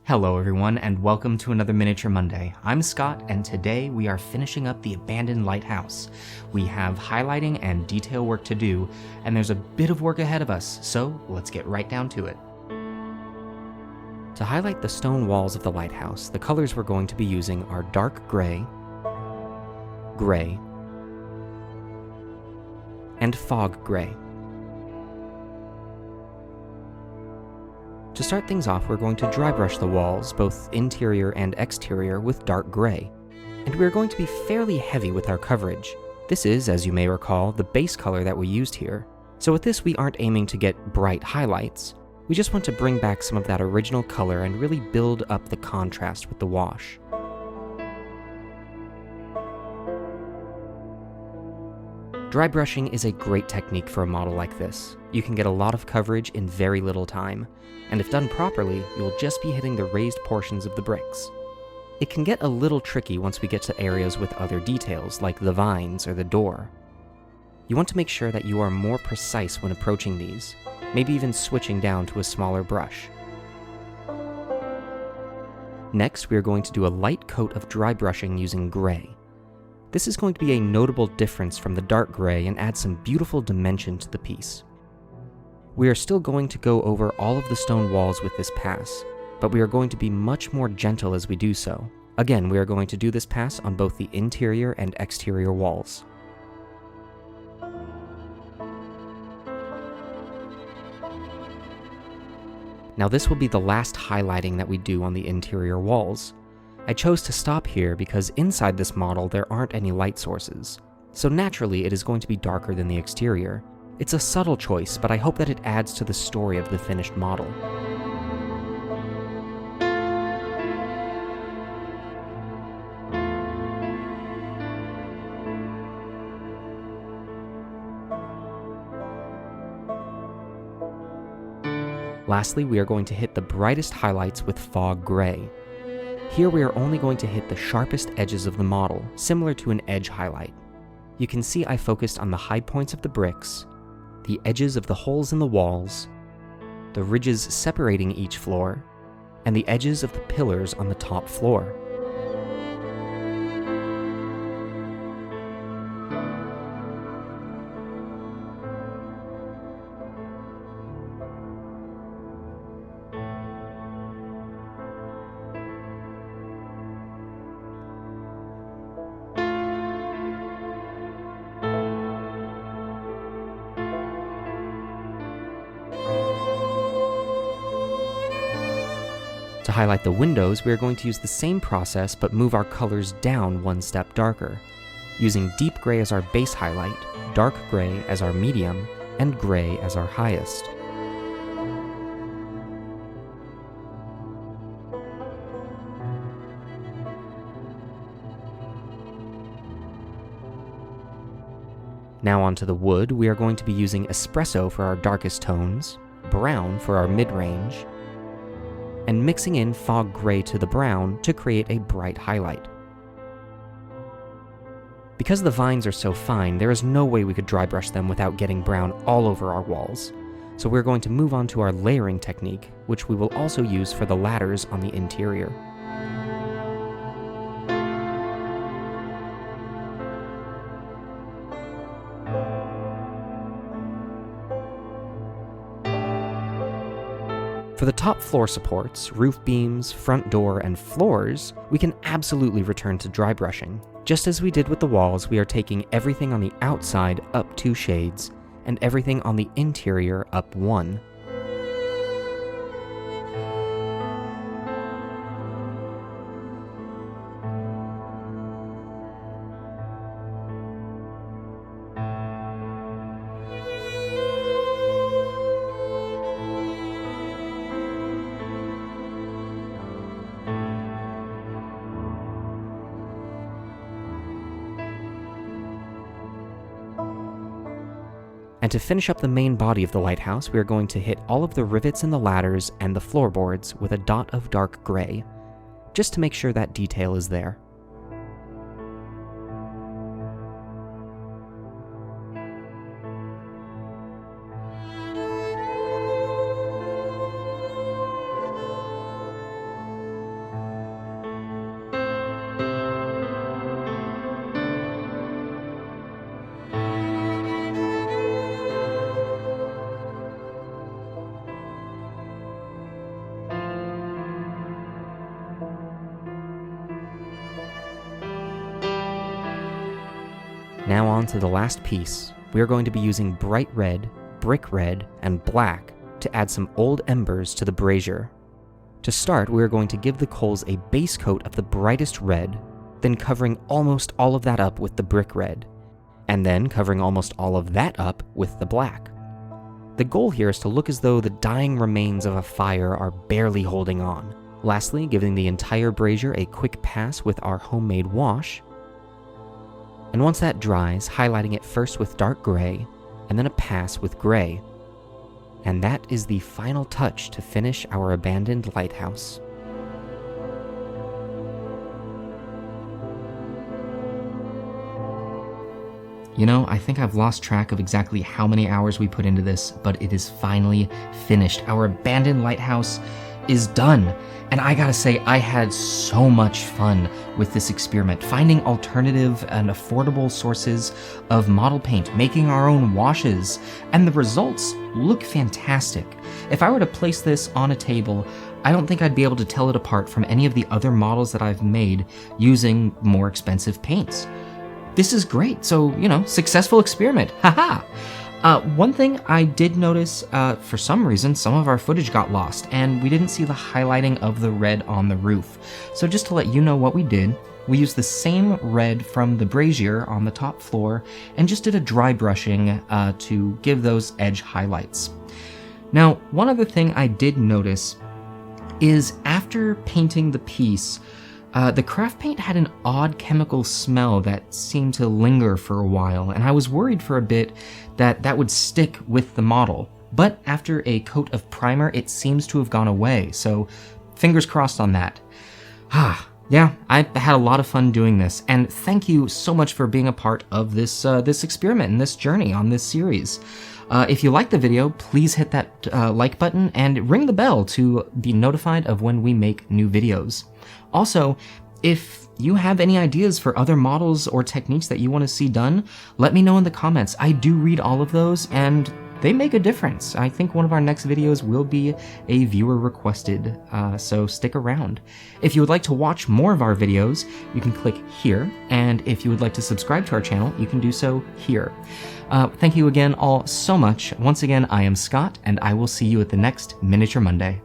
Hello everyone, and welcome to another Miniature Monday. I'm Scott, and today we are finishing up the abandoned lighthouse. We have highlighting and detail work to do, and there's a bit of work ahead of us, so let's get right down to it. To highlight the stone walls of the lighthouse, the colors we're going to be using are dark gray, gray, and fog gray. To start things off, we're going to dry brush the walls, both interior and exterior, with dark gray. And we're going to be fairly heavy with our coverage. This is, as you may recall, the base color that we used here. So with this, we aren't aiming to get bright highlights. We just want to bring back some of that original color and really build up the contrast with the wash. Dry brushing is a great technique for a model like this. You can get a lot of coverage in very little time, and if done properly, you'll just be hitting the raised portions of the bricks. It can get a little tricky once we get to areas with other details, like the vines or the door. You want to make sure that you are more precise when approaching these, maybe even switching down to a smaller brush. Next, we are going to do a light coat of dry brushing using gray. This is going to be a notable difference from the dark gray and add some beautiful dimension to the piece. We are still going to go over all of the stone walls with this pass, but we are going to be much more gentle as we do so. Again, we are going to do this pass on both the interior and exterior walls. Now this will be the last highlighting that we do on the interior walls. I chose to stop here because inside this model there aren't any light sources, so naturally it is going to be darker than the exterior. It's a subtle choice, but I hope that it adds to the story of the finished model. Lastly, we are going to hit the brightest highlights with fog gray. Here we are only going to hit the sharpest edges of the model, similar to an edge highlight. You can see I focused on the high points of the bricks, the edges of the holes in the walls, the ridges separating each floor, and the edges of the pillars on the top floor. To highlight the windows, we are going to use the same process but move our colors down one step darker, using deep gray as our base highlight, dark gray as our medium, and gray as our highest. Now onto the wood, we are going to be using espresso for our darkest tones, brown for our mid-range, and mixing in fog gray to the brown to create a bright highlight. Because the vines are so fine, there is no way we could dry brush them without getting brown all over our walls, so we're going to move on to our layering technique, which we will also use for the ladders on the interior. For the top floor supports, roof beams, front door, and floors, we can absolutely return to dry brushing. Just as we did with the walls, we are taking everything on the outside up 2 shades, and everything on the interior up 1. And to finish up the main body of the lighthouse, we are going to hit all of the rivets in the ladders and the floorboards with a dot of dark gray, just to make sure that detail is there. Now on to the last piece. We are going to be using bright red, brick red, and black to add some old embers to the brazier. To start, we are going to give the coals a base coat of the brightest red, then covering almost all of that up with the brick red, and then covering almost all of that up with the black. The goal here is to look as though the dying remains of a fire are barely holding on. Lastly, giving the entire brazier a quick pass with our homemade wash, and once that dries, highlighting it first with dark gray, and then a pass with gray. And that is the final touch to finish our abandoned lighthouse. You know, I think I've lost track of exactly how many hours we put into this, but it is finally finished. Our abandoned lighthouse is done. And I gotta say, I had so much fun with this experiment, finding alternative and affordable sources of model paint, making our own washes, and the results look fantastic. If I were to place this on a table, I don't think I'd be able to tell it apart from any of the other models that I've made using more expensive paints. This is great, so, you know, successful experiment, haha! One thing I did notice, for some reason, some of our footage got lost, and we didn't see the highlighting of the red on the roof. So just to let you know what we did, we used the same red from the brazier on the top floor, and just did a dry brushing to give those edge highlights. Now, one other thing I did notice is after painting the piece, the craft paint had an odd chemical smell that seemed to linger for a while, and I was worried for a bit that would stick with the model. But after a coat of primer, it seems to have gone away, so fingers crossed on that. Yeah, I had a lot of fun doing this, and thank you so much for being a part of this experiment and this journey on this series. If you liked the video, please hit that like button and ring the bell to be notified of when we make new videos. Also, if you have any ideas for other models or techniques that you want to see done, let me know in the comments. I do read all of those, and they make a difference. I think one of our next videos will be a viewer requested, so stick around. If you would like to watch more of our videos, you can click here, and if you would like to subscribe to our channel, you can do so here. Thank you again all so much. Once again, I am Scott, and I will see you at the next Miniature Monday.